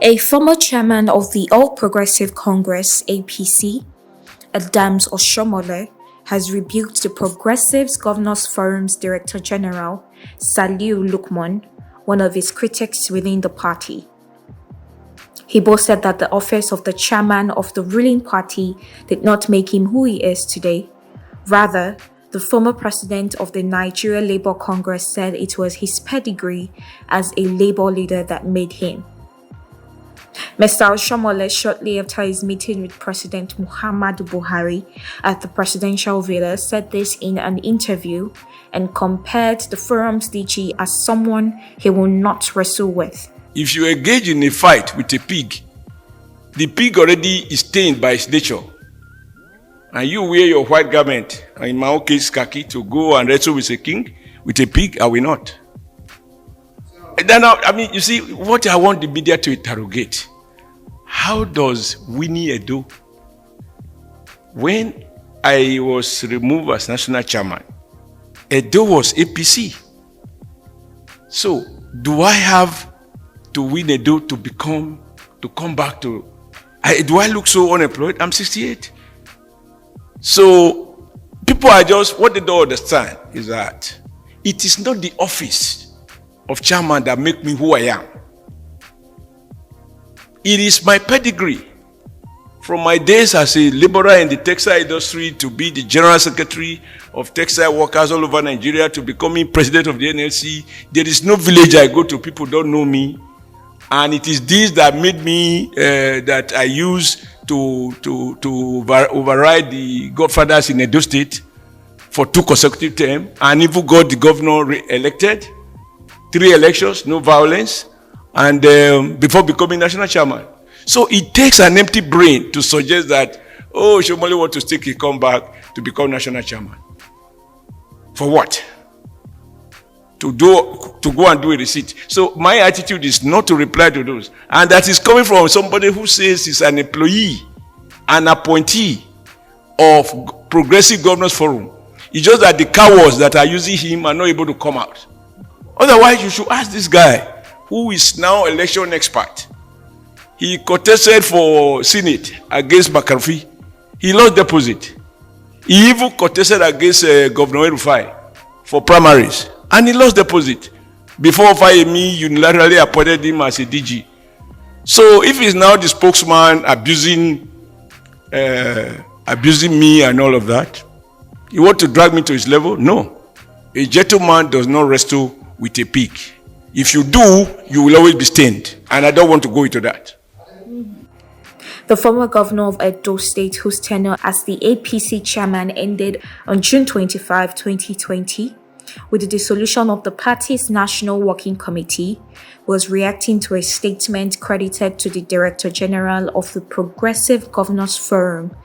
A former chairman of the All Progressive Congress (APC), Adams Oshiomhole, has rebuked the Progressives Governors Forum's Director General, Salihu Lukman, one of his critics within the party. He boasted that the office of the chairman of the ruling party did not make him who he is today. Rather, the former president of the Nigeria Labour Congress said it was his pedigree as a Labour leader that made him. Mr. Oshiomhole, shortly after his meeting with President Muhammadu Buhari at the presidential villa, said this in an interview and compared the forum's DG as someone he will not wrestle with. If you engage in a fight with a pig, the pig already is stained by its nature. And you wear your white garment, in my own case khaki, to go and wrestle with a king, with a pig, I will not. Then, you see, what I want the media to interrogate, how does Winnie Edo, when I was removed as national chairman, Edo was APC. So, do I have to win Edo to come back to, do I look so unemployed? I'm 68. So, people are just, what they don't understand is that it is not the office of chairman that make me who I am. It is my pedigree. From my days as a laborer in the textile industry to be the general secretary of textile workers all over Nigeria to becoming president of the NLC, there is no village I go to, people don't know me. And it is this that made me, that I use to override the godfathers in Edo State for 2 consecutive terms, and even got the governor re-elected. 3 elections, no violence, and before becoming national chairman. So it takes an empty brain to suggest that, oh, Oshiomhole wants to take a comeback to become national chairman. For what? To go and do a receipt. So my attitude is not to reply to those. And that is coming from somebody who says he's an employee, an appointee of Progressive Governors Forum. It's just that the cowards that are using him are not able to come out. Otherwise, you should ask this guy, who is now election expert. He contested for Senate against McCarthy. He lost deposit. He even contested against Governor Rufai for primaries. And he lost deposit before Fayemi unilaterally appointed him as a DG. So if he's now the spokesman abusing me and all of that, you want to drag me to his level? No. A gentleman does not wrestle with a pig. If you do, you will always be stained. And I don't want to go into that. The former governor of Edo State, whose tenure as the APC chairman ended on June 25, 2020, with the dissolution of the party's National Working Committee, was reacting to a statement credited to the Director General of the Progressive Governors Forum,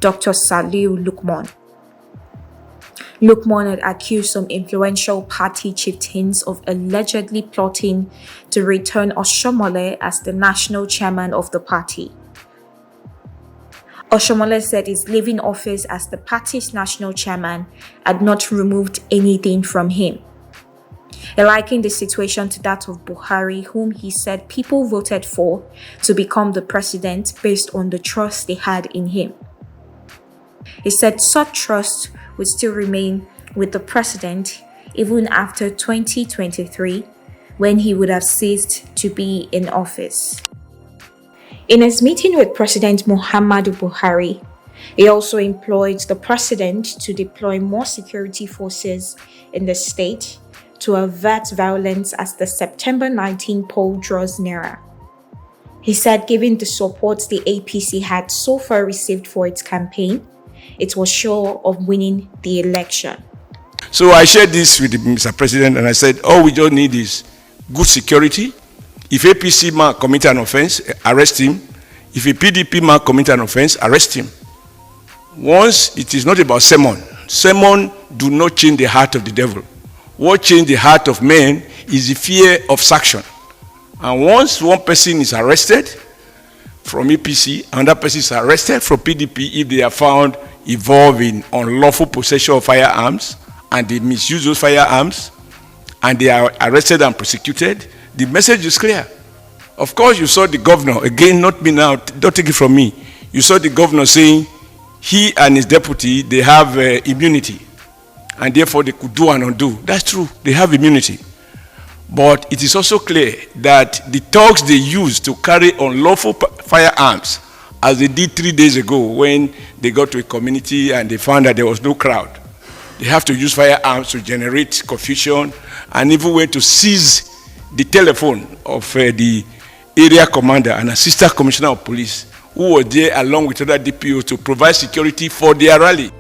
Dr. Salihu Lukman. Lukman had accused some influential party chieftains of allegedly plotting to return Oshiomhole as the national chairman of the party. Oshiomhole said his leaving office as the party's national chairman had not removed anything from him. He likened the situation to that of Buhari, whom he said people voted for to become the president based on the trust they had in him. He said such trust would still remain with the president even after 2023, when he would have ceased to be in office. In his meeting with President Muhammadu Buhari, he also employed the president to deploy more security forces in the state to avert violence as the September 19 poll draws nearer. He said given the support the APC had so far received for its campaign, it was sure of winning the election. So I shared this with Mr. President and I said, all we just need is good security. If a APC man commit an offense, arrest him. If a PDP man commit an offense, arrest him. Once it is not about sermon. Sermon do not change the heart of the devil. What change the heart of men is the fear of sanction. And once one person is arrested from APC, another person is arrested from PDP if they are found involved in unlawful possession of firearms and they misuse those firearms and they are arrested and prosecuted, the message is clear. Of course, you saw the governor, again, not me now, don't take it from me. You saw the governor saying he and his deputy, they have immunity, and therefore they could do and undo. That's true, they have immunity. But it is also clear that the thugs they use to carry unlawful firearms, as they did 3 days ago when they got to a community and they found that there was no crowd, they have to use firearms to generate confusion, and even went to seize the telephone of the area commander and assistant commissioner of police, who was there along with other DPOs to provide security for their rally.